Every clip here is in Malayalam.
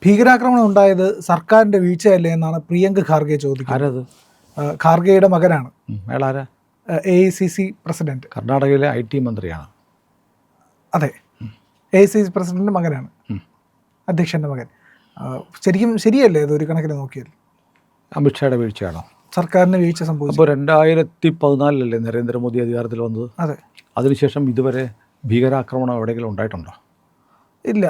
ഭീകരാക്രമണം ഉണ്ടായത് സർക്കാരിന്റെ വീഴ്ചയല്ലേ എന്നാണ് പ്രിയങ്ക് ഖാർഗെ ചോദിക്കുന്നത്. ഖാർഗെയുടെ മകനാണ്. അയാളാരാ? AICC പ്രസിഡന്റ്, കർണാടകയിലെ IT മന്ത്രിയാണ്. അതെ, AICC പ്രസിഡന്റിന്റെ മകനാണ്, അധ്യക്ഷന്റെ മകൻ. ശരിക്കും ശരിയല്ലേ ഇത് ഒരു കണക്കിന് നോക്കിയാൽ? അമിത്ഷായുടെ വീഴ്ചയാണോ? സർക്കാരിന് വീഴ്ച സംഭവിച്ചു. അപ്പോൾ 2014 നരേന്ദ്രമോദി അധികാരത്തിൽ വന്നത്. അതെ. അതിനുശേഷം ഇതുവരെ ഭീകരാക്രമണം എവിടെയെങ്കിലും ഉണ്ടായിട്ടുണ്ടോ? ഇല്ല,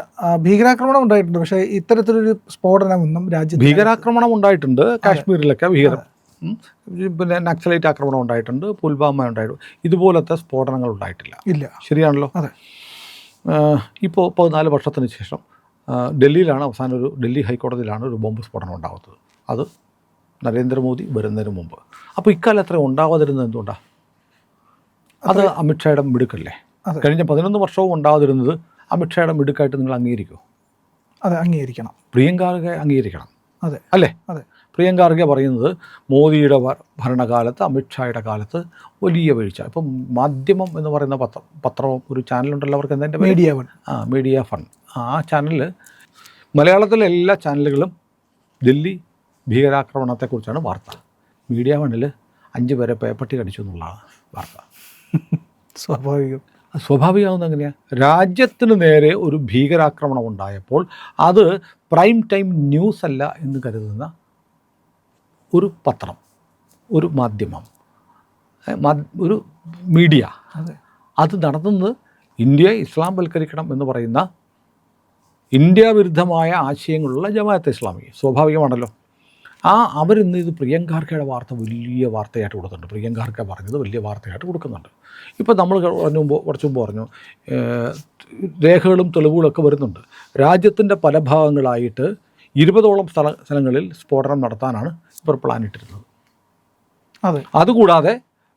ഭീകരാക്രമണം ഉണ്ടായിട്ടുണ്ട്. പക്ഷേ ഇത്തരത്തിലൊരു സ്ഫോടനമൊന്നും രാജ്യത്ത്. ഭീകരാക്രമണം ഉണ്ടായിട്ടുണ്ട് കാശ്മീരിലൊക്കെ, പിന്നെ നക്സലൈറ്റ് ആക്രമണം ഉണ്ടായിട്ടുണ്ട്, പുൽവാമ ഉണ്ടായിട്ടുണ്ട്. ഇതുപോലത്തെ സ്ഫോടനങ്ങൾ ഉണ്ടായിട്ടില്ല. ഇല്ല. ശരിയാണല്ലോ. അതെ. ഇപ്പോൾ 14 വർഷത്തിന് ശേഷം ഡൽഹിയിലാണ് അവസാനം ഡൽഹി ഹൈക്കോടതിയിലാണ് ഒരു ബോംബ് സ്ഫോടനം ഉണ്ടാകുന്നത്. അത് നരേന്ദ്രമോദി വരുന്നതിന് മുമ്പ്. അപ്പോൾ ഇക്കാലം അത്ര ഉണ്ടാവാതിരുന്നത് എന്തുകൊണ്ടാണ്? അത് അമിത്ഷായുടെ മിടുക്കല്ലേ? കഴിഞ്ഞ 11 വർഷവും ഉണ്ടാവാതിരുന്നത് അമിത്ഷായുടെ മിടുക്കായിട്ട് നിങ്ങൾ അംഗീകരിക്കുമോ? അതെ, അംഗീകരിക്കണം. പ്രിയങ്ക ഖാർഗെ അംഗീകരിക്കണം. അതെ അല്ലേ? അതെ. പ്രിയങ്ക ഖാർഗെ പറയുന്നത് മോദിയുടെ ഭരണകാലത്ത് അമിത്ഷായുടെ കാലത്ത് വലിയ വീഴ്ച. ഇപ്പം മാധ്യമം എന്ന് പറയുന്ന പത്രം ഒരു ചാനലുണ്ടല്ലോ അവർക്ക്, എന്താ മീഡിയ വൺ. Media fun. ആ ചാനലിൽ മലയാളത്തിലെ എല്ലാ ചാനലുകളും ഡൽഹി ഭീകരാക്രമണത്തെക്കുറിച്ചാണ് വാർത്ത. മീഡിയ വണ്ണിൽ 5 പേരെ പേപ്പട്ടി കടിച്ചു എന്നുള്ളതാണ് വാർത്ത. സ്വാഭാവികമാകുന്നത് എങ്ങനെയാണ്? രാജ്യത്തിന് നേരെ ഒരു ഭീകരാക്രമണം ഉണ്ടായപ്പോൾ അത് പ്രൈം ടൈം ന്യൂസ് അല്ല എന്ന് കരുതുന്ന ഒരു പത്രം, ഒരു മാധ്യമം, ഒരു മീഡിയ, അത് നടത്തുന്നത് ഇന്ത്യയെ ഇസ്ലാംവൽക്കരിക്കണം എന്ന് പറയുന്ന ഇന്ത്യ വിരുദ്ധമായ ആശയങ്ങളുള്ള ജമാഅത്തെ ഇസ്ലാമി. സ്വാഭാവികമാണല്ലോ. അവരിന്ന് ഇത് പ്രിയങ്ക ഖാർഗെയുടെ വാർത്ത വലിയ വാർത്തയായിട്ട് കൊടുക്കുന്നുണ്ട്. പ്രിയങ്ക ഖാർഗെ പറഞ്ഞത് വലിയ വാർത്തയായിട്ട് കൊടുക്കുന്നുണ്ട്. ഇപ്പോൾ നമ്മൾ കുറച്ച് മുമ്പ് പറഞ്ഞു, രേഖകളും തെളിവുകളൊക്കെ വരുന്നുണ്ട്. രാജ്യത്തിൻ്റെ പല ഭാഗങ്ങളായിട്ട് 20ഓളം സ്ഥലങ്ങളിൽ സ്ഫോടനം നടത്താനാണ് ഇവർ പ്ലാനിട്ടിരുന്നത്. അതെ. അതുകൂടാതെ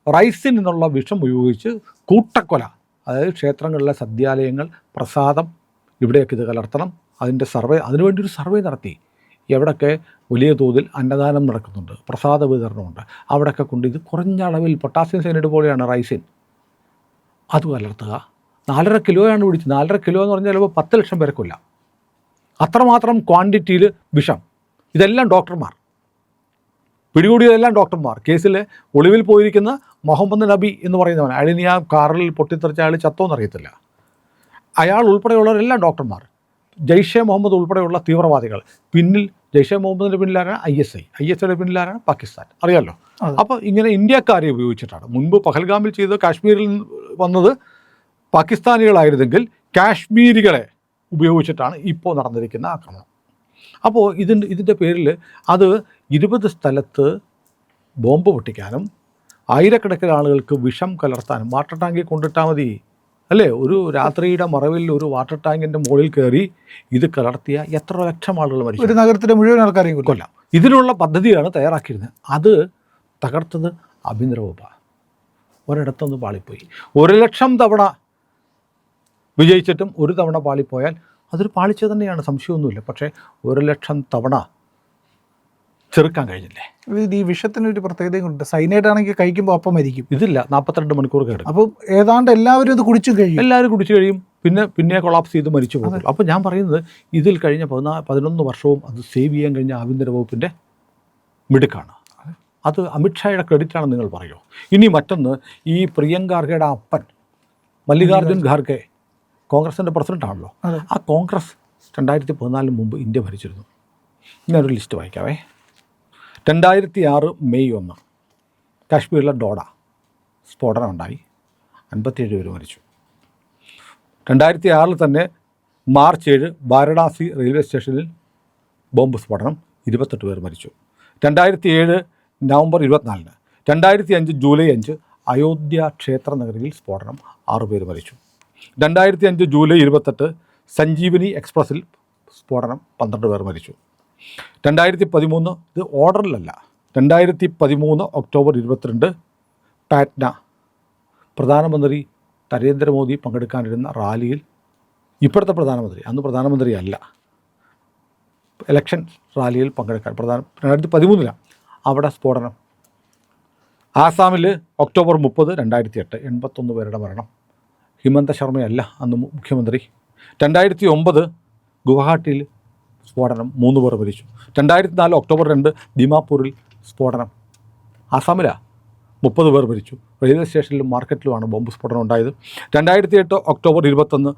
റൈസിൽ നിന്നുള്ള വിഷം ഉപയോഗിച്ച് കൂട്ടക്കൊല, അതായത് ക്ഷേത്രങ്ങളിലെ സദ്യാലയങ്ങൾ, പ്രസാദം, ഇവിടെയൊക്കെ ഇത് കലർത്തണം. അതിനുവേണ്ടി ഒരു സർവേ നടത്തി. എവിടെയൊക്കെ വലിയ തോതിൽ അന്നദാനം നടക്കുന്നുണ്ട്, പ്രസാദ വിതരണമുണ്ട്, അവിടെയൊക്കെ കൊണ്ട് ഇത് കുറഞ്ഞ അളവിൽ പൊട്ടാസ്യം സയനൈഡ് പോലെയാണ് റൈസിൻ, അത് കലർത്തുക. 4.5 കിലോയാണ് പിടിച്ചത്. 4.5 കിലോ എന്ന് പറഞ്ഞാൽ ചിലപ്പോൾ 10 ലക്ഷം പേരെ കൊല്ലാം. അത്രമാത്രം ക്വാണ്ടിറ്റിയിൽ വിഷം. ഇതെല്ലാം ഡോക്ടർമാർ പിടികൂടിയതെല്ലാം ഡോക്ടർമാർ. കേസിൽ ഒളിവിൽ പോയിരിക്കുന്ന മുഹമ്മദ് നബി എന്ന് പറയുന്നവൻ, അയാളിനി ആ കാറിൽ പൊട്ടിത്തെറിച്ച അയാൾ ചത്തോന്നറിയത്തില്ല. അയാൾ ഉൾപ്പെടെയുള്ളവരെല്ലാം ഡോക്ടർമാർ. ജയ്ഷെ മുഹമ്മദ് ഉൾപ്പെടെയുള്ള തീവ്രവാദികൾ. പിന്നിൽ ജയ്ഷെ മുഹമ്മദിൻ്റെ പിന്നിലാരാണ്? ISIയുടെ പിന്നിലാരാണ്? പാകിസ്ഥാൻ. അറിയാമല്ലോ. അപ്പോൾ ഇങ്ങനെ ഇന്ത്യക്കാരെ ഉപയോഗിച്ചിട്ടാണ്. മുൻപ് പഹൽഗാമിൽ ചെയ്ത് കാശ്മീരിൽ വന്നത് പാകിസ്ഥാനികളായിരുന്നെങ്കിൽ കാശ്മീരികളെ ഉപയോഗിച്ചിട്ടാണ് ഇപ്പോൾ നടന്നിരിക്കുന്ന ആക്രമണം. അപ്പോൾ ഇതിൻ്റെ പേരിൽ അത് 20 സ്ഥലത്ത് ബോംബ് പൊട്ടിക്കാനും ആയിരക്കണക്കിന് ആളുകൾക്ക് വിഷം കലർത്താനും വാട്ടർ ടാങ്കിൽ കൊണ്ടിട്ടാൽ മതി അല്ലേ? ഒരു രാത്രിയുടെ മറവിൽ ഒരു വാട്ടർ ടാങ്കിൻ്റെ മുകളിൽ കയറി ഇത് കലർത്തിയ എത്ര ലക്ഷം ആളുകൾ മരിച്ചു? ഒരു നഗരത്തിലെ മുഴുവൻ ആൾക്കാരെയും കൊല്ലാം. ഇതിനുള്ള പദ്ധതിയാണ് തയ്യാറാക്കിയിരുന്നത്. അത് തകർത്തത് ആഭ്യന്തര വകുപ്പാണ്. ഒരിടത്തൊന്ന് പാളിപ്പോയി. 1 ലക്ഷം തവണ വിജയിച്ചിട്ടും ഒരു തവണ പാളിപ്പോയാൽ അതൊരു പാളിച്ച തന്നെയാണ്, സംശയമൊന്നുമില്ല. പക്ഷേ 1 ലക്ഷം തവണ ചെറുക്കാൻ കഴിഞ്ഞില്ലേ? ഈ വിഷത്തിനൊരു പ്രത്യേകതയുണ്ട്. സൈനൈഡ് ആണെങ്കിൽ കഴിക്കുമ്പോൾ അപ്പം മരിക്കും. ഇതില്ല, 42 മണിക്കൂർ കിടക്കും. അപ്പോൾ ഏതാണ്ട് എല്ലാവരും ഇത് കുടിച്ചു കഴിയും. പിന്നെ കൊളാപ്സ് ചെയ്ത് മരിച്ചു പോകും. അപ്പോൾ ഞാൻ പറയുന്നത്, ഇതിൽ കഴിഞ്ഞ 11 വർഷവും അത് സേവ് ചെയ്യാൻ കഴിഞ്ഞ ആഭ്യന്തര വകുപ്പിൻ്റെ മിടുക്കാണ്. അത് അമിത്ഷായുടെ ക്രെഡിറ്റാണെന്ന് നിങ്ങൾ പറയുമോ? ഇനി മറ്റൊന്ന്, ഈ പ്രിയങ്ക ഖാർഗെയുടെ അപ്പൻ മല്ലികാർജുൻ ഖാർഗെ കോൺഗ്രസിൻ്റെ പ്രസിഡൻ്റാണല്ലോ. ആ കോൺഗ്രസ് 2014 മുമ്പ് ഇന്ത്യ ഭരിച്ചിരുന്നു. ഞാനൊരു ലിസ്റ്റ് വായിക്കാവേ. 2006 മെയ് 1 കാശ്മീരിലെ ഡോഡ സ്ഫോടനം ഉണ്ടായി, 57 പേര് മരിച്ചു. 2006 തന്നെ മാർച്ച് 7 വാരണാസി റെയിൽവേ സ്റ്റേഷനിൽ ബോംബ് സ്ഫോടനം, 28 പേർ മരിച്ചു. 2007 നവംബർ 24. 2005 ജൂലൈ 5 അയോധ്യ ക്ഷേത്ര നഗരിയിൽ സ്ഫോടനം, 6 പേര് മരിച്ചു. 2005 ജൂലൈ 28 സഞ്ജീവനി എക്സ്പ്രസ്സിൽ സ്ഫോടനം, 12 പേർ മരിച്ചു. 2013 ഇത് ഓർഡറിലല്ല, 2013 ഒക്ടോബർ 22 പാറ്റ്ന പ്രധാനമന്ത്രി നരേന്ദ്രമോദി പങ്കെടുക്കാനിരുന്ന റാലിയിൽ ഇപ്പോഴത്തെ പ്രധാനമന്ത്രി, അന്ന് പ്രധാനമന്ത്രിയല്ല, ഇലക്ഷൻ റാലിയിൽ പങ്കെടുക്കാൻ 2013 അവിടെ സ്ഫോടനം. ആസാമിൽ ഒക്ടോബർ 30 2008 81 പേരുടെ മരണം. ഹിമന്ത ശർമ്മയല്ല അന്ന് മുഖ്യമന്ത്രി. 2009 ഗുവാഹട്ടിയിൽ സ്ഫോടനം 3 പേർ മരിച്ചു. 2004 ഒക്ടോബർ 2 ദിമാപൂരിൽ സ്ഫോടനം. ആസാമിലാണ് 30 പേർ മരിച്ചു. റെയിൽവേ സ്റ്റേഷനിലും മാർക്കറ്റിലുമാണ് ബോംബ് സ്ഫോടനം ഉണ്ടായത്. 2008 ഒക്ടോബർ 21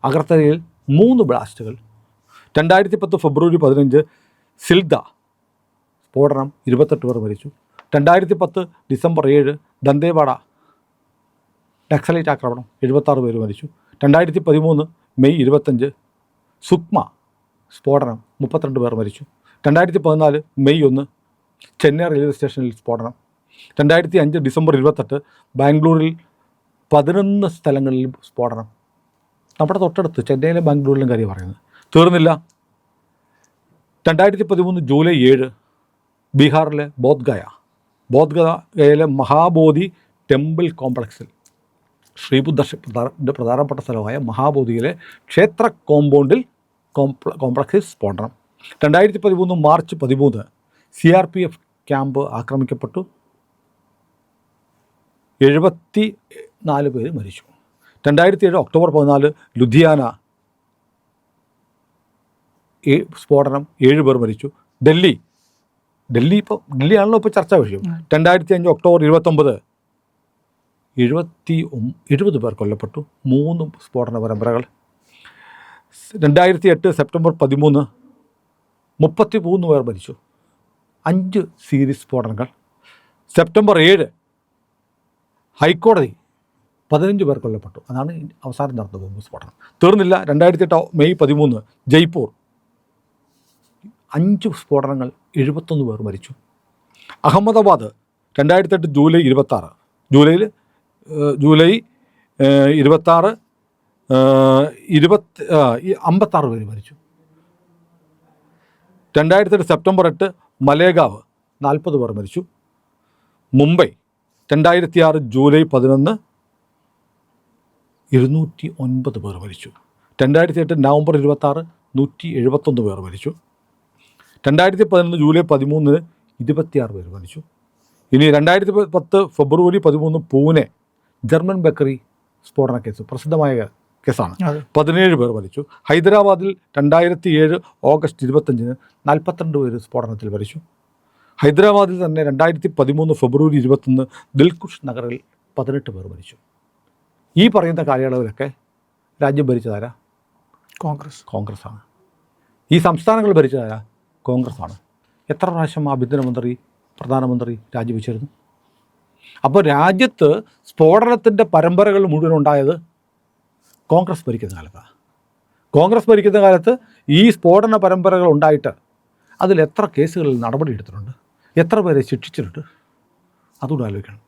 അഗർത്തലയിൽ 3 ബ്ലാസ്റ്റുകൾ. 2010 ഫെബ്രുവരി 15 സിൽദ സ്ഫോടനം, 28 പേർ മരിച്ചു. 2010 ഡിസംബർ 7 ദന്തേവാഡ നക്സലൈറ്റ് ആക്രമണം, 76 പേർ മരിച്ചു. 2013 മെയ് 25 സുക്മ സ്ഫോടനം, 32 പേർ മരിച്ചു. 2014 മെയ് 1 ചെന്നൈ റെയിൽവേ സ്റ്റേഷനിൽ സ്ഫോടനം. 2005 ഡിസംബർ 28 ബാംഗ്ലൂരിൽ 11 സ്ഥലങ്ങളിൽ സ്ഫോടനം. നമ്മുടെ തൊട്ടടുത്ത് ചെന്നൈയിലെ ബാംഗ്ലൂരിലും കാര്യം പറയുന്നത് തീർന്നില്ല. 2013 ജൂലൈ 7 ബീഹാറിലെ ബോധ്ഗയയിലെ മഹാബോധി ടെമ്പിൾ കോംപ്ലക്സിൽ, ശ്രീബുദ്ധൻ്റെ പ്രധാനപ്പെട്ട സ്ഥലമായ മഹാബോധിയിലെ ക്ഷേത്ര കോംപ്ലക്സിൽ സ്ഫോടനം. 2013 മാർച്ച് 13 CRPF ക്യാമ്പ് ആക്രമിക്കപ്പെട്ടു, 74 പേര് മരിച്ചു. 2007 ഒക്ടോബർ 14 ലുധിയാന സ്ഫോടനം, 7 പേർ മരിച്ചു. ഡൽഹിയാണല്ലോ ഇപ്പോൾ ചർച്ചാ വിഷയം. 2005 ഒക്ടോബർ 29 70 പേർ കൊല്ലപ്പെട്ടു, 3 സ്ഫോടന പരമ്പരകൾ. 2008 സെപ്റ്റംബർ 13 33 പേർ മരിച്ചു, 5 സീരീസ് സ്ഫോടനങ്ങൾ. സെപ്റ്റംബർ 7 ഹൈക്കോടതി 15 പേർ കൊല്ലപ്പെട്ടു. അതാണ് അവസാനം നടന്ന ബോംബ് സ്ഫോടനം. തീർന്നില്ല. 2008 മെയ് 13 ജയ്പൂർ 5 സ്ഫോടനങ്ങൾ, 71 പേർ മരിച്ചു. അഹമ്മദാബാദ് 2008 ജൂലൈ 26 56 പേര് മരിച്ചു. 2008 സെപ്റ്റംബർ 8 മലേഗാവ് 40 പേർ മരിച്ചു. മുംബൈ 2006 ജൂലൈ 11 209 പേർ മരിച്ചു. 2008 നവംബർ 26 171 പേർ മരിച്ചു. 2011 ജൂലൈ 13 26 പേർ മരിച്ചു. ഇനി 2010 ഫെബ്രുവരി 13 പൂനെ ജർമ്മൻ ബേക്കറി സ്ഫോടന കേസ്, പ്രസിദ്ധമായ കേസാണ്, 17 പേർ മരിച്ചു. ഹൈദരാബാദിൽ 2007 ഓഗസ്റ്റ് 25 42 പേര് സ്ഫോടനത്തിൽ മരിച്ചു. ഹൈദരാബാദിൽ തന്നെ 2013 ഫെബ്രുവരി 21 ദിൽഖുഷ് നഗറിൽ 18 പേർ മരിച്ചു. ഈ പറയുന്ന കാലയളവിലൊക്കെ രാജ്യം ഭരിച്ചതാരാ? കോൺഗ്രസ്സാണ്. ഈ സംസ്ഥാനങ്ങൾ ഭരിച്ചതാരാ? കോൺഗ്രസ്സാണ്. എത്ര പ്രാവശ്യം ആഭ്യന്തരമന്ത്രി, പ്രധാനമന്ത്രി രാജിവെച്ചിരുന്നു? അപ്പോൾ രാജ്യത്ത് സ്ഫോടനത്തിൻ്റെ പരമ്പരകൾ മുഴുവൻ ഉണ്ടായത് കോൺഗ്രസ് ഭരിക്കുന്ന കാലത്താണ്. കോൺഗ്രസ് ഭരിക്കുന്ന കാലത്ത് ഈ സ്ഫോടന പരമ്പരകൾ ഉണ്ടായിട്ട് അതിൽ എത്ര കേസുകളിൽ നടപടി എടുത്തിട്ടുണ്ട്, എത്ര പേരെ ശിക്ഷിച്ചിട്ടുണ്ട്, അതുകൂടെ ആലോചിക്കണം.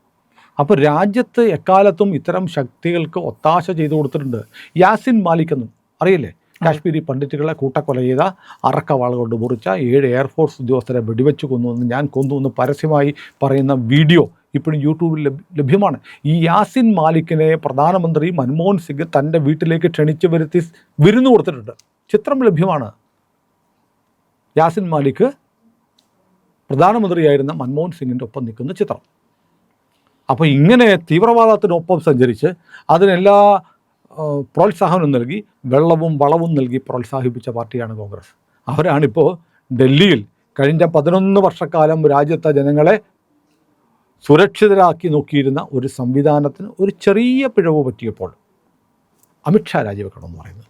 അപ്പോൾ രാജ്യത്ത് എക്കാലത്തും ഇത്തരം ശക്തികൾക്ക് ഒത്താശ ചെയ്തു കൊടുത്തിട്ടുണ്ട്. യാസിൻ മാലിക് എന്നും അറിയില്ലേ? കാശ്മീരി പണ്ഡിറ്റുകളെ കൂട്ടക്കൊല ചെയ്ത, അറക്കവാൾ കൊണ്ട് മുറിച്ച, 7 എയർഫോഴ്സ് ഉദ്യോഗസ്ഥരെ വെടിവെച്ച് കൊന്നുവെന്ന്, ഞാൻ കൊന്നുവെന്ന് പരസ്യമായി പറയുന്ന വീഡിയോ ഇപ്പോഴും യൂട്യൂബിൽ ലഭ്യമാണ്. ഈ യാസിൻ മാലിക്കിനെ പ്രധാനമന്ത്രി മൻമോഹൻ സിംഗ് തൻ്റെ വീട്ടിലേക്ക് ക്ഷണിച്ച് വരുത്തി വിരുന്ന് കൊടുത്തിട്ടുണ്ട്. ചിത്രം ലഭ്യമാണ്. യാസിൻ മാലിക് പ്രധാനമന്ത്രിയായിരുന്ന മൻമോഹൻ സിംഗിൻ്റെ ഒപ്പം നിൽക്കുന്ന ചിത്രം. അപ്പോൾ ഇങ്ങനെ തീവ്രവാദത്തിനൊപ്പം സഞ്ചരിച്ച് അതിനെല്ലാ പ്രോത്സാഹനം നൽകി, വെള്ളവും വളവും നൽകി പ്രോത്സാഹിപ്പിച്ച പാർട്ടിയാണ് കോൺഗ്രസ്. അവരാണിപ്പോൾ ഡൽഹിയിൽ കഴിഞ്ഞ 11 വർഷക്കാലം രാജ്യത്തെ ജനങ്ങളെ സുരക്ഷിതരാക്കി നോക്കിയിരുന്ന ഒരു സംവിധാനത്തിന് ഒരു ചെറിയ പിഴവ് പറ്റിയപ്പോൾ അമിത്ഷാ രാജിവെക്കണമെന്ന് പറയുന്നത്.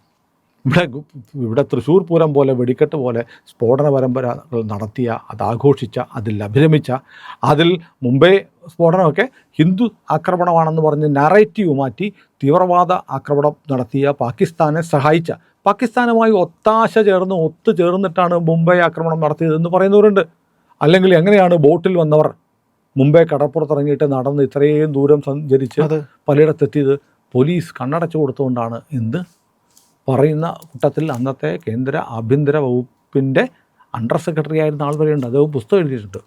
ഇവിടെ തൃശ്ശൂർ പൂരം പോലെ, വെടിക്കെട്ട് പോലെ സ്ഫോടന പരമ്പരകൾ നടത്തിയ, അതാഘോഷിച്ച, അതിൽ അഭിരമിച്ച, അതിൽ മുംബൈ സ്ഫോടനമൊക്കെ ഹിന്ദു ആക്രമണമാണെന്ന് പറഞ്ഞ് നാറേറ്റീവ് മാറ്റി തീവ്രവാദ ആക്രമണം നടത്തിയ, പാകിസ്ഥാനെ സഹായിച്ച, പാകിസ്ഥാനുമായി ഒത്തുചേർന്നിട്ടാണ് മുംബൈ ആക്രമണം നടത്തിയതെന്ന് പറയുന്നവരുണ്ട്. അല്ലെങ്കിൽ എങ്ങനെയാണ് ബോട്ടിൽ വന്നവർ മുംബൈ കടപ്പുറത്തിറങ്ങിയിട്ട് നടന്ന് ഇത്രയും ദൂരം സഞ്ചരിച്ച് പലയിടത്തെത്തിയത്? പോലീസ് കണ്ണടച്ചു കൊടുത്തുകൊണ്ടാണ് എന്ന് പറയുന്ന കൂട്ടത്തിൽ അന്നത്തെ കേന്ദ്ര ആഭ്യന്തര വകുപ്പിൻ്റെ അണ്ടർ സെക്രട്ടറി ആയിരുന്ന ആൾ വരെയുണ്ട്. അദ്ദേഹം പുസ്തകം എഴുതിയിട്ടുണ്ട്,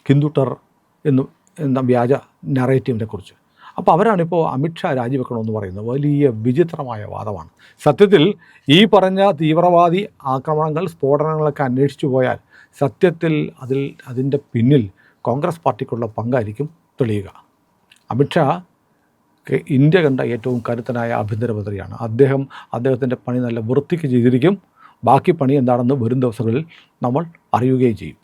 ഹിന്ദു ടെറർ എന്ന വ്യാജ നറേറ്റീവിനെ കുറിച്ച്. അപ്പോൾ അവരാണിപ്പോൾ അമിത്ഷാ രാജിവെക്കണമെന്ന് പറയുന്നത്. വലിയ വിചിത്രമായ വാദമാണ്. സത്യത്തിൽ ഈ പറഞ്ഞ തീവ്രവാദി ആക്രമണങ്ങൾ, സ്ഫോടനങ്ങളൊക്കെ അന്വേഷിച്ചു പോയാൽ സത്യത്തിൽ അതിൻ്റെ പിന്നിൽ കോൺഗ്രസ് പാർട്ടിക്കുള്ള പങ്കായിരിക്കും തെളിയുക. അമിത്ഷാ ഇന്ത്യ കണ്ട ഏറ്റവും കരുത്തനായ ആഭ്യന്തരമന്ത്രിയാണ് അദ്ദേഹം. അദ്ദേഹത്തിൻ്റെ പണി നല്ല വൃത്തിക്ക് ചെയ്തിരിക്കും. ബാക്കി പണി എന്താണെന്ന് വരും ദിവസങ്ങളിൽ നമ്മൾ അറിയുകയും ചെയ്യും.